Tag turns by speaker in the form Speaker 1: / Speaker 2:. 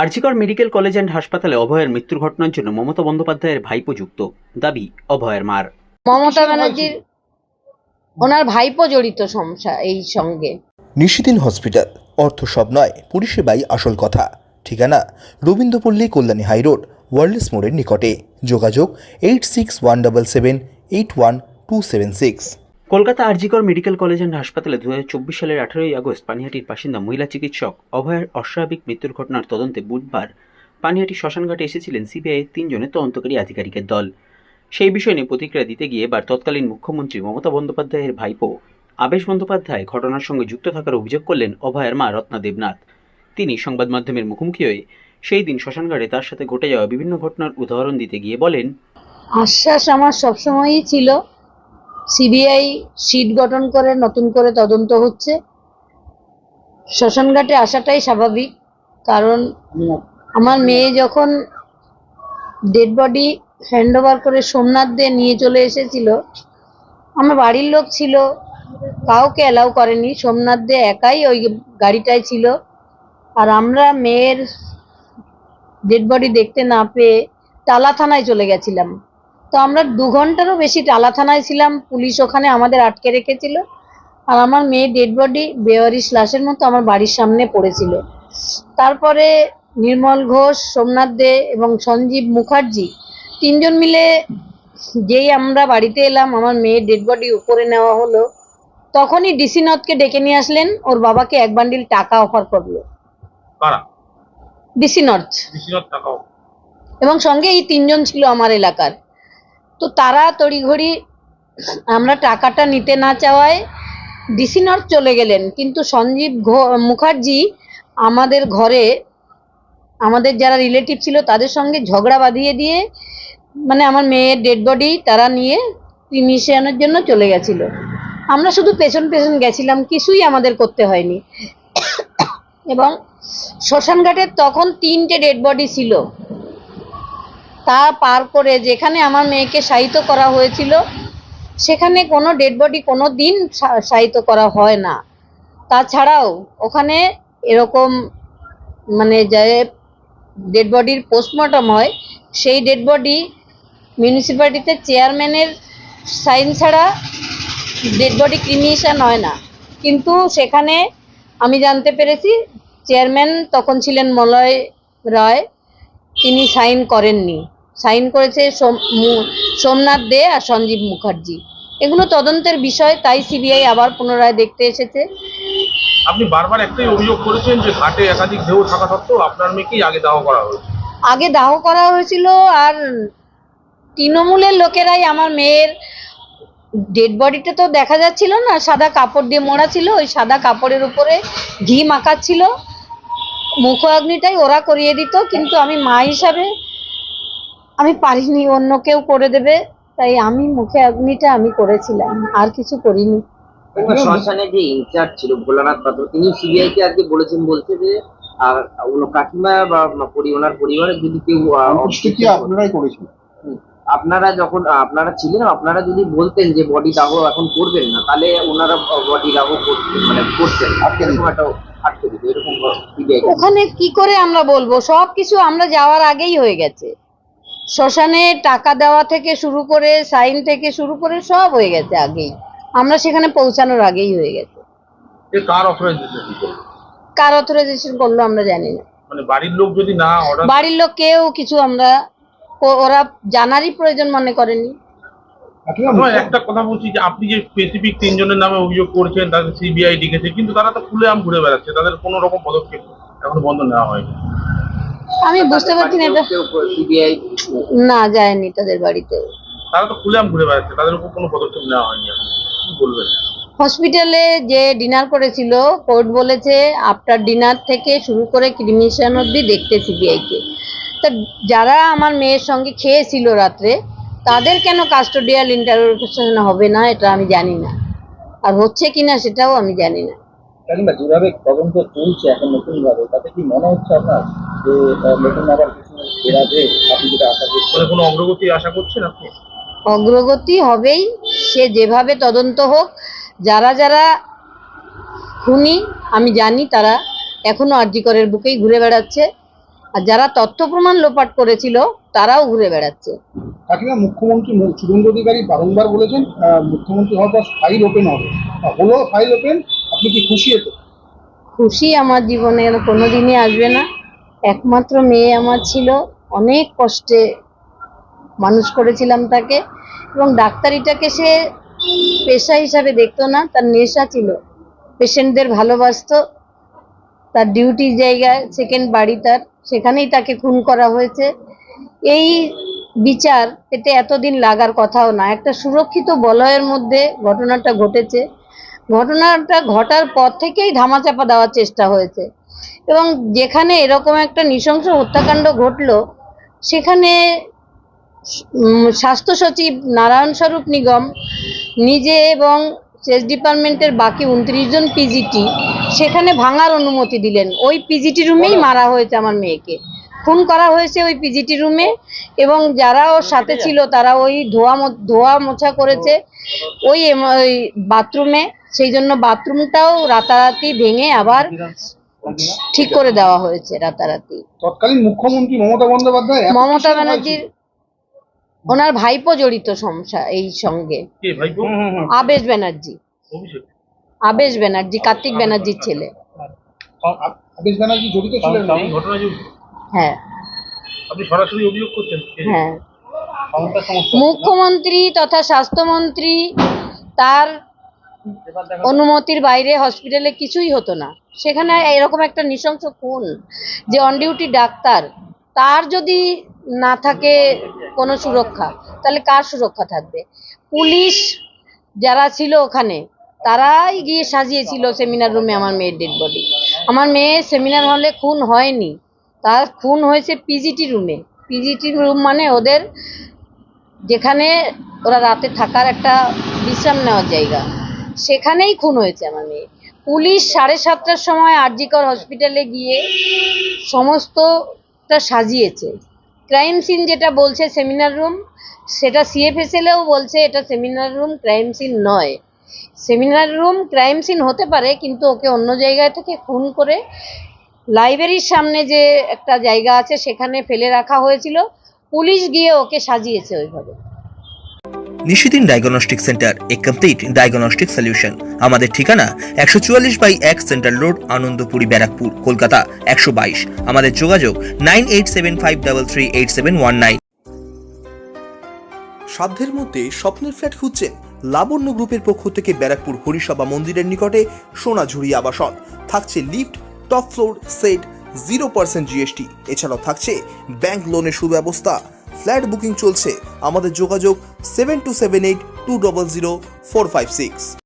Speaker 1: RG Kar medical college and হাসপাতালে অভয়ের মৃত্যুর ঘটনার জন্য মমতা বন্দ্যোপাধ্যায়ের ভাইপো যুক্ত, দাবি অভয়ের মার।
Speaker 2: মমতা ব্যানার্জির ওনার ভাইপো জড়িত সমস্যা এই সঙ্গে।
Speaker 3: নিশিদিন হসপিটাল, অর্থ সব নয়, পরিষেবাই আসল কথা। ঠিকানা রবীন্দ্রপল্লী, কল্যাণী হাইরোড, ওয়ার্ল্ডস মোড়ের নিকটে। যোগাযোগ 8617881276।
Speaker 1: Kolkata RG Kar medical college and হাসপাতালে 2024 সালের 18ই আগস্ট পানিহাটির বাসিন্দা মহিলা চিকিৎসক অভয়ের অস্বাভাবিক মৃত্যুর ঘটনার তদন্তে বুধবার পানিহাটি শ্মশানঘাটে এসেছিলেন সিবিআইয়ের 3 জনের তদন্তকারী আধিকারিকের দল। সেই বিষয় নিয়ে প্রতিক্রিয়া দিতে গিয়ে এবার তৎকালীন মুখ্যমন্ত্রী মমতা বন্দ্যোপাধ্যায়ের ভাইপো আবেশ বন্দ্যোপাধ্যায় ঘটনার সঙ্গে যুক্ত থাকার অভিযোগ করলেন অভয়ের মা রত্না দেবনাথ। তিনি সংবাদ মাধ্যমের মুখোমুখি হয়ে সেই দিন শ্মশানঘাটে তার সাথে ঘটে যাওয়া বিভিন্ন ঘটনার উদাহরণ দিতে গিয়ে বলেন,
Speaker 2: আশ্বাস আমার সবসময়ই ছিল, সিবিআই সিট গঠন করে নতুন করে তদন্ত হচ্ছে। শ্মশানঘাটে আসাটাই স্বাভাবিক, কারণ আমার মেয়ে যখন ডেড বডি হ্যান্ড ওভার করে সোমনাথ দিয়ে নিয়ে চলে এসেছিল, আমার বাড়ির লোক ছিল, কাউকে অ্যালাউ করেনি, সোমনাথ দিয়ে একাই ওই গাড়িটায় ছিল। আর আমরা মেয়ের ডেড বডি দেখতে না পেয়ে টালা থানায় চলে গেছিলাম। তো আমরা 2 ঘন্টারও বেশি টালা থানায় ছিলাম, পুলিশ ওখানে আমাদের আটকে রেখেছিল। আর আমার মেয়ে ডেড বডি বেওয়ারিশ লাশের মতো আমার বাড়ির সামনে পড়েছিল। তারপরে নির্মল ঘোষ, সোমনাথ দে এবং সঞ্জীব মুখার্জি 3 জন মিলে যেই আমরা বাড়িতে এলাম, আমার মেয়ের ডেড বডি উপরে নেওয়া হলো, তখনই ডিসি নথকে ডেকে নিয়ে আসলেন। ওর বাবাকে 1 বান্ডিল টাকা অফার করলো। ডিসি নথ এবং সঙ্গে এই 3 জন ছিল আমার এলাকার। তো তারা তড়িঘড়ি আমরা টাকাটা নিতে না চাওয়ায় ডিসি নথ চলে গেলেন, কিন্তু সঞ্জীব মুখার্জি আমাদের ঘরে আমাদের যারা রিলেটিভ ছিল তাদের সঙ্গে ঝগড়া বাঁধিয়ে দিয়ে, মানে আমার মেয়ের ডেড বডি তারা নিয়ে ক্রিমিশনের জন্য চলে গেছিল। আমরা শুধু পেছন পেছন গেছিলাম, কিছুই আমাদের করতে হয়নি। এবং শ্মশানঘাটের তখন 3টে ডেড বডি ছিল। তা পার করে যেখানে আমার মেয়েকে শায়িত করা হয়েছিল, সেখানে কোনো ডেড বডি কোনো দিন শায়িত করা হয় না। তাছাড়াও ওখানে এরকম মানে যে ডেড বডির পোস্টমর্টম হয়, সেই ডেড বডি মিউনিসিপ্যালিটিতে চেয়ারম্যানের সাইন ছাড়া ডেড বডি ক্রিমিনেশন হয় না। কিন্তু সেখানে আমি জানতে পেরেছি চেয়ারম্যান তখন ছিলেন মলয় রায়, তিনি সাইন করেননি। সাইন করেছে সোমনাথ দে আর সঞ্জীব মুখার্জি। এগুলো তদন্তের বিষয়, তাই সিবিআই আবার পুনরায় দেখতে এসেছে।
Speaker 4: আপনি বারবার একটাই অভিযোগ করেছেন যে ঘাটে একাধিক দেহ থাকা সত্ত্বেও আপনার মেয়েকেই আগে দাহ করা হয়েছে।
Speaker 2: আগে দাহ করা হয়েছিল, আর তৃণমূলের লোকেরাই আমার মেয়ের ডেড বডিটা তো দেখা যাচ্ছিল না, সাদা কাপড় দিয়ে মোড়া ছিল, ওই সাদা কাপড়ের উপরে ঘি মাখাচ্ছিল, মুখ অগ্নিটাই ওরা করিয়ে দিত। কিন্তু আমি মা হিসাবে আমি পারিনি, অন্য কেউ করে দেবে, তাই আমি মুখে অগ্নিটা আমি করেছিলাম, আর কিছু করিনি।
Speaker 5: শ্মশানে যে ইনচার্জ ছিল ভোলানাথ পাত্র, তিনি সিবিআই কে আজকে বলেছেন, বলছে যে কাকিমা বা ওনার পরিবারের যদি কেউ
Speaker 6: আপনারাই করেছিলেন,
Speaker 5: আপনারা যখন আপনারা ছিলেন, আপনারা যদি বলতেন যে বডি দাহ এখন করবেন না, তাহলে ওনারা বডি দাহ করতেন, মানে করতেন আটকে দিত এরকম।
Speaker 2: ওখানে কি করে আমরা বলবো? সবকিছু আমরা যাওয়ার আগেই হয়ে গেছে। শ্মশানে টাকা দেওয়া থেকে শুরু করে সাইন থেকে শুরু করে সব হয়ে গেছে আগেই, আমরা সেখানে পৌঁছানোর আগেই হয়ে গেছে। কার অথরাইজেশন করলো আমরা জানি না।
Speaker 4: মানে বাড়ির লোক যদি না অর্ডার,
Speaker 2: বাড়ির লোক কেউ কিছু আমরা ওরা জানারই প্রয়োজন মনে করেনি।
Speaker 4: একটা কথা বলছি যে আপনি যে স্পেসিফিক 3 জনের নামে অভিযোগ করছেন, তাদের সিবিআই ডেকেছে, কিন্তু তারা তো খুলেআম ঘুরে বেড়াচ্ছে, তাদের কোনো রকম পদক্ষেপ এখন বন্ধ নেওয়া হয়নি।
Speaker 2: আমি বুঝতে পারছি না এটা,
Speaker 5: সিবিআই
Speaker 2: না যায়নি তাদের বাড়িতে,
Speaker 4: তারা তো খুলেআম ঘুরে বেড়াচ্ছে, তাদের উপর কোনো পদক্ষেপ নেওয়া হয়নি। এখন কি বলবেন?
Speaker 2: হসপিটালে যে ডিনার করেছিল, কোর্ট বলেছে আফটার ডিনার থেকে শুরু করে ক্রিমিনেশন অবধি দেখতে সিবিআই কে। তা যারা আমার মেয়ের সঙ্গে খেয়েছিল রাত্রে, তাদের কেন কাস্টোডিয়াল ইন্টারোগেশন হবে না এটা আমি জানি না, আর হচ্ছে কিনা সেটাও আমি জানি না।
Speaker 6: যেভাবে তদন্ত চলছে এখন নতুন ভাবে, তাতে কি মনে হচ্ছে আপনার যে নতুন আবার কিছু বেরাবে? আপনি যেটা আশা করছেন,
Speaker 4: কোনো অগ্রগতি আশা করছেন আপনি?
Speaker 2: অগ্রগতি হবেই, সে যেভাবে তদন্ত হোক। যারা যারা খুনি আমি জানি, তারা এখনো আরজিকরের বুকেই ঘুরে বেড়াচ্ছে। আর যারা তথ্য প্রমাণ লোপাট করেছিল তারাও ঘুরে বেড়াচ্ছে।
Speaker 7: কাকিমা, মুখ্যমন্ত্রী শুভেন্দু অধিকারী বারংবার বলেছেন মুখ্যমন্ত্রী হওয়ার পর ফাইল ওপেন হবে, হলো ফাইল ওপেন, আপনি কি খুশি এতে?
Speaker 2: খুশি আমার জীবনের কোনোদিনই আসবে না। একমাত্র মেয়ে আমার ছিল, অনেক কষ্টে মানুষ করেছিলাম তাকে, এবং ডাক্তারিটাকে সে পেশা হিসাবে দেখতো না, তার নেশা ছিল, পেশেন্টদের ভালোবাসতো, তার ডিউটির জায়গায় সেকেন্ড বাড়ি তার, সেখানেই তাকে খুন করা হয়েছে। এই বিচার পেতে এতদিন লাগার কথাও না। একটা সুরক্ষিত বলয়ের মধ্যে ঘটনাটা ঘটেছে, ঘটনাটা ঘটার পর থেকেই ধামাচাপা দেওয়ার চেষ্টা হয়েছে, এবং যেখানে এরকম একটা নৃশংস হত্যাকাণ্ড ঘটলো সেখানে স্বাস্থ্য সচিব নারায়ণ স্বরূপ নিগম নিজে এবং সেচ ডিপার্টমেন্টের বাকি 29 জন পিজিটি সেখানে ভাঙার অনুমতি দিলেন। ওই পিজিটি রুমেই মারা হয়েছে আমার মেয়েকে, খুন করা হয়েছে ওই পিজিটি রুমে, এবং যারা ওর সাথে ছিল তারা ওই ধোয়া মোছা করেছে ওই বাথরুমে, সেই জন্য বাথরুমটাও রাতারাতি ভেঙে আবার ঠিক করে দেওয়া হয়েছে রাতারাতি।
Speaker 7: তৎকালীন মুখ্যমন্ত্রী মমতা
Speaker 2: ব্যানার্জির ওনার ভাইপো জড়িত সমস্যা এই সঙ্গে,
Speaker 4: কে ভাইপো?
Speaker 2: আবেশ ব্যানার্জি,
Speaker 4: অভিষেক?
Speaker 2: আবেশ ব্যানার্জি কার্তিক ব্যানার্জির ছেলে।
Speaker 7: আবেশ ব্যানার্জি জড়িত ছিলেন
Speaker 4: এই ঘটনায় যে
Speaker 2: হ্যাঁ
Speaker 4: আপনি সরাসরি অভিযোগ করছেন?
Speaker 2: হ্যাঁ, মুখ্যমন্ত্রী তথা স্বাস্থ্যমন্ত্রী তার অনুমতির বাইরে হসপিটালে কিছুই হতো না। সেখানে এরকম একটা নৃশংস খুন, যে অন ডিউটি ডাক্তার, তার যদি না থাকে কোনো সুরক্ষা, তাহলে কার সুরক্ষা থাকবে? পুলিশ যারা ছিল ওখানে তারাই গিয়ে সাজিয়েছিল সেমিনার রুমে আমার মেয়ের ডেড বডি। আমার মেয়ে সেমিনার হলে খুন হয়নি, তার খুন হয়েছে পিজিটি রুমে। পিজিটি রুম মানে ওদের যেখানে ওরা রাতে থাকার একটা বিশ্রাম নেওয়ার জায়গা, সেখানেই খুন হয়েছে আমার মেয়ে। পুলিশ 7:30টার সময় আরজিকর হসপিটালে গিয়ে সমস্তটা সাজিয়েছে। ক্রাইম সিন যেটা বলছে সেমিনার রুম, সেটা সিএফএসএলও বলছে এটা সেমিনার রুম ক্রাইম সিন নয়। সেমিনার রুম ক্রাইম সিন হতে পারে, কিন্তু ওকে অন্য জায়গায় থেকে খুন করে লাইব্রেরির সামনে যে একটা জায়গা আছে সেখানে ফেলে রাখা হয়েছিল, পুলিশ গিয়ে ওকে সাজিয়েছে ওইভাবে।
Speaker 3: নিশিদিন ডায়াগনস্টিক সেন্টার, এ কমপ্লিট ডায়াগনস্টিক সলিউশন। আমাদের ঠিকানা 144/1 সেন্ট্রাল রোড, আনন্দপুরি, ব্যারাকপুর, কলকাতা 122। আমাদের যোগাযোগ 9875338719। সাধ্যের মধ্যে স্বপ্নের ফ্ল্যাট খুঁজছেন? লাবণ্য গ্রুপের পক্ষ থেকে ব্যারাকপুর হরিসভা মন্দিরের নিকটে সোনাঝুরি আবাসন। থাকছে lift, top floor, set, 0% GST। এছাড়াও থাকছে ব্যাংক লোনের সুব্যবস্থা। ফ্ল্যাট বুকিং চলছে। আমাদের যোগাযোগ 7278200456।